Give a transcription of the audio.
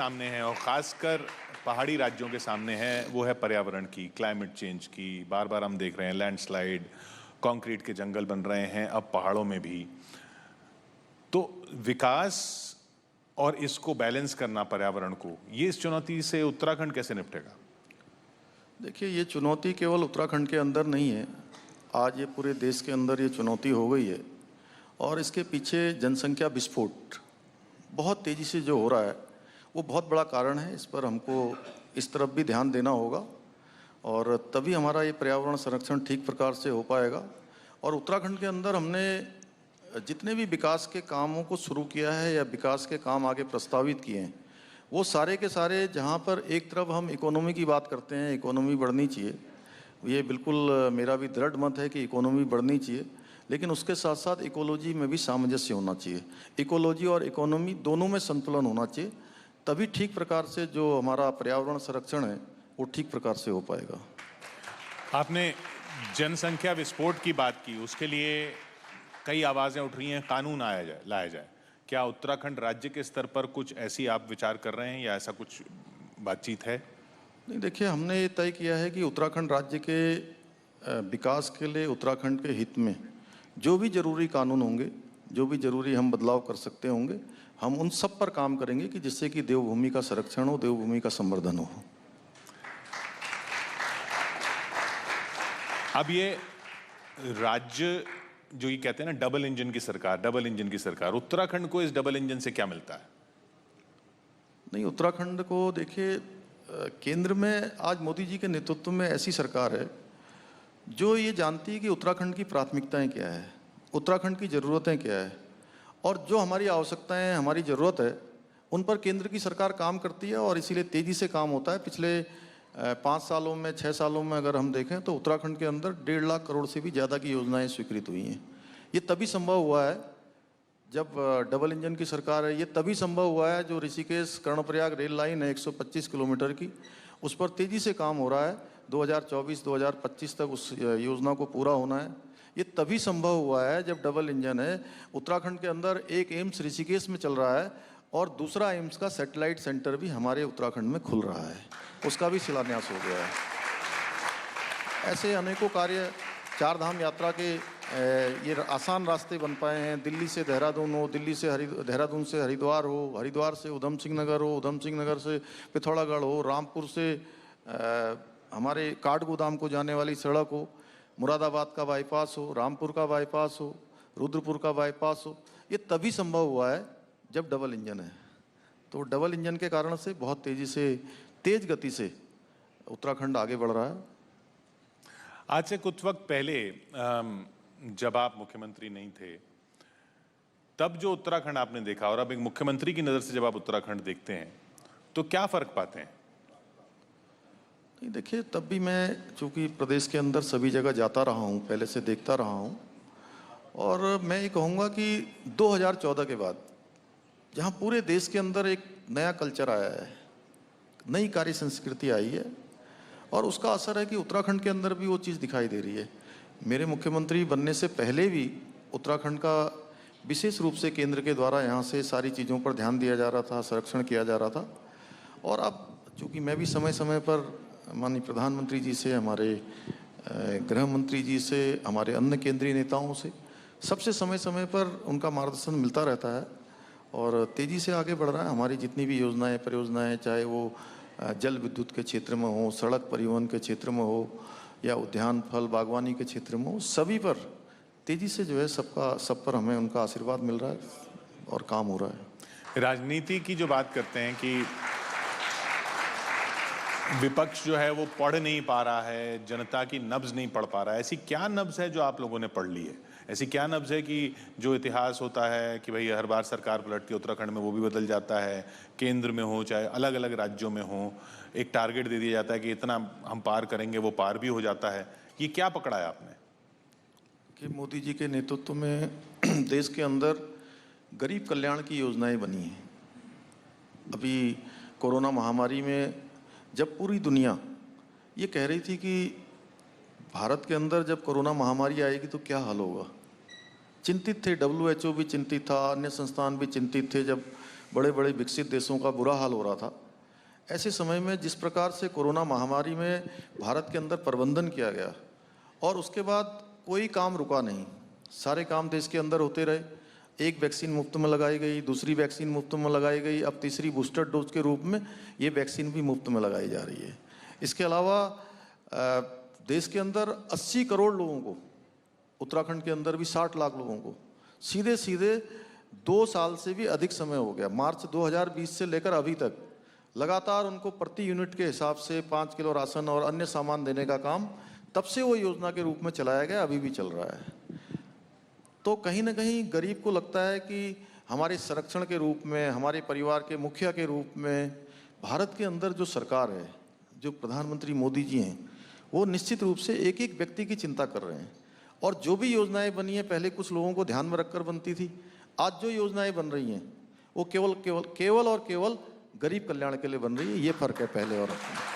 सामने है और खासकर पहाड़ी राज्यों के सामने है वो है पर्यावरण की, क्लाइमेट चेंज की। बार बार हम देख रहे हैं लैंडस्लाइड, कंक्रीट के जंगल बन रहे हैं अब पहाड़ों में भी। तो विकास और इसको बैलेंस करना पर्यावरण को, ये इस चुनौती से उत्तराखंड कैसे निपटेगा? देखिए, ये चुनौती केवल उत्तराखंड के अंदर नहीं है। आज ये पूरे देश के अंदर ये चुनौती हो गई है और इसके पीछे जनसंख्या विस्फोट बहुत तेज़ी से जो हो रहा है वो बहुत बड़ा कारण है। इस पर हमको इस तरफ भी ध्यान देना होगा और तभी हमारा ये पर्यावरण संरक्षण ठीक प्रकार से हो पाएगा। और उत्तराखंड के अंदर हमने जितने भी विकास के कामों को शुरू किया है या विकास के काम आगे प्रस्तावित किए हैं, वो सारे के सारे जहाँ पर एक तरफ हम इकोनॉमी की बात करते हैं, इकोनॉमी बढ़नी चाहिए, ये बिल्कुल मेरा भी दृढ़ मत है कि इकोनॉमी बढ़नी चाहिए, लेकिन उसके साथ साथ इकोलॉजी में भी सामंजस्य होना चाहिए। इकोलॉजी और इकोनॉमी दोनों में संतुलन होना चाहिए, तभी ठीक प्रकार से जो हमारा पर्यावरण संरक्षण है वो ठीक प्रकार से हो पाएगा। आपने जनसंख्या विस्फोट की बात की, उसके लिए कई आवाजें उठ रही हैं, कानून लाया जाए। क्या उत्तराखंड राज्य के स्तर पर कुछ ऐसी आप विचार कर रहे हैं या ऐसा कुछ बातचीत है? नहीं, देखिए, हमने ये तय किया है कि उत्तराखंड राज्य के विकास के लिए उत्तराखंड के हित में जो भी जरूरी कानून होंगे, जो भी जरूरी हम बदलाव कर सकते होंगे, हम उन सब पर काम करेंगे कि जिससे कि देवभूमि का संरक्षण हो, देवभूमि का संवर्धन हो। अब ये राज्य जो ये कहते हैं ना डबल इंजन की सरकार, डबल इंजन की सरकार, उत्तराखंड को इस डबल इंजन से क्या मिलता है? नहीं, उत्तराखंड को देखिए, केंद्र में आज मोदी जी के नेतृत्व में ऐसी सरकार है जो ये जानती है कि उत्तराखंड की प्राथमिकताएं क्या है, उत्तराखंड की ज़रूरतें क्या है, और जो हमारी आवश्यकताएं, हमारी ज़रूरत है, उन पर केंद्र की सरकार काम करती है और इसीलिए तेज़ी से काम होता है। पिछले 5 सालों में, 6 सालों में अगर हम देखें तो उत्तराखंड के अंदर 1.5 लाख करोड़ से भी ज़्यादा की योजनाएं स्वीकृत हुई हैं। ये तभी संभव हुआ है जब डबल इंजन की सरकार है। ये तभी संभव हुआ है जो ऋषिकेश कर्णप्रयाग रेल लाइन है 125 किलोमीटर की, उस पर तेज़ी से काम हो रहा है। 2024-2025 तक उस योजना को पूरा होना है। ये तभी संभव हुआ है जब डबल इंजन है। उत्तराखंड के अंदर एक एम्स ऋषिकेश में चल रहा है और दूसरा एम्स का सैटेलाइट सेंटर भी हमारे उत्तराखंड में खुल रहा है, उसका भी शिलान्यास हो गया है। ऐसे अनेकों कार्य, चार धाम यात्रा के ये आसान रास्ते बन पाए हैं। दिल्ली से देहरादून हो, दिल्ली से देहरादून से हरिद्वार हो, हरिद्वार से उधम सिंह नगर हो, उधम सिंह नगर से पिथौरागढ़ हो, रामपुर से हमारे काठगोदाम को जाने वाली सड़क हो, मुरादाबाद का बाईपास हो, रामपुर का बाईपास हो, रुद्रपुर का बाईपास हो। ये तभी संभव हुआ है जब डबल इंजन है। तो डबल इंजन के कारण से बहुत तेज़ी से, तेज गति से उत्तराखंड आगे बढ़ रहा है। आज से कुछ वक्त पहले जब आप मुख्यमंत्री नहीं थे, तब जो उत्तराखंड आपने देखा और अब एक मुख्यमंत्री की नज़र से जब आप उत्तराखंड देखते हैं तो क्या फ़र्क पाते हैं? नहीं, देखिए, तब भी मैं चूँकि प्रदेश के अंदर सभी जगह जाता रहा हूँ, पहले से देखता रहा हूँ, और मैं ये कहूँगा कि 2014 के बाद जहाँ पूरे देश के अंदर एक नया कल्चर आया है, नई कार्य संस्कृति आई है, और उसका असर है कि उत्तराखंड के अंदर भी वो चीज़ दिखाई दे रही है। मेरे मुख्यमंत्री बनने से पहले भी उत्तराखंड का विशेष रूप से केंद्र के द्वारा यहाँ से सारी चीज़ों पर ध्यान दिया जा रहा था, संरक्षण किया जा रहा था। और अब चूँकि मैं भी समय समय पर माननीय प्रधानमंत्री जी से, हमारे गृह मंत्री जी से, हमारे अन्य केंद्रीय नेताओं से, सबसे समय समय पर उनका मार्गदर्शन मिलता रहता है और तेज़ी से आगे बढ़ रहा है। हमारी जितनी भी योजनाएं, परियोजनाएं, चाहे वो जल विद्युत के क्षेत्र में हो, सड़क परिवहन के क्षेत्र में हो, या उद्यान फल बागवानी के क्षेत्र में हो, सभी पर तेज़ी से जो है सब पर हमें उनका आशीर्वाद मिल रहा है और काम हो रहा है। राजनीति की जो बात करते हैं कि विपक्ष जो है वो पढ़ नहीं पा रहा है, जनता की नब्ज नहीं पढ़ पा रहा है, ऐसी क्या नब्ज है जो आप लोगों ने पढ़ ली है? ऐसी क्या नब्ज है कि जो इतिहास होता है कि भाई हर बार सरकार पलटती है उत्तराखंड में, वो भी बदल जाता है, केंद्र में हो चाहे अलग अलग राज्यों में हो, एक टारगेट दे दिया जाता है कि इतना हम पार करेंगे, वो पार भी हो जाता है। ये क्या पकड़ा है आपने? कि मोदी जी के नेतृत्व में देश के अंदर गरीब कल्याण की योजनाएं बनी हैं। अभी कोरोना महामारी में जब पूरी दुनिया ये कह रही थी कि भारत के अंदर जब कोरोना महामारी आएगी तो क्या हाल होगा, चिंतित थे, WHO भी चिंतित था, अन्य संस्थान भी चिंतित थे। जब बड़े बड़े विकसित देशों का बुरा हाल हो रहा था। ऐसे समय में जिस प्रकार से कोरोना महामारी में भारत के अंदर प्रबंधन किया गया और उसके बाद कोई काम रुका नहीं, सारे काम देश के अंदर होते रहे। एक वैक्सीन मुफ्त में लगाई गई, दूसरी वैक्सीन मुफ्त में लगाई गई, अब तीसरी बूस्टर डोज के रूप में ये वैक्सीन भी मुफ्त में लगाई जा रही है। इसके अलावा देश के अंदर 80 करोड़ लोगों को, उत्तराखंड के अंदर भी 60 लाख लोगों को सीधे सीधे 2 साल से भी अधिक समय हो गया, मार्च 2020 से लेकर अभी तक लगातार उनको प्रति यूनिट के हिसाब से 5 किलो राशन और अन्य सामान देने का काम तब से वो योजना के रूप में चलाया गया, अभी भी चल रहा है। तो कहीं ना कहीं गरीब को लगता है कि हमारे संरक्षण के रूप में, हमारे परिवार के मुखिया के रूप में भारत के अंदर जो सरकार है, जो प्रधानमंत्री मोदी जी हैं, वो निश्चित रूप से एक एक व्यक्ति की चिंता कर रहे हैं। और जो भी योजनाएं बनी हैं पहले कुछ लोगों को ध्यान में रखकर बनती थी, आज जो योजनाएं बन रही हैं वो केवल और केवल गरीब कल्याण के लिए बन रही है। ये फर्क है पहले और अब में।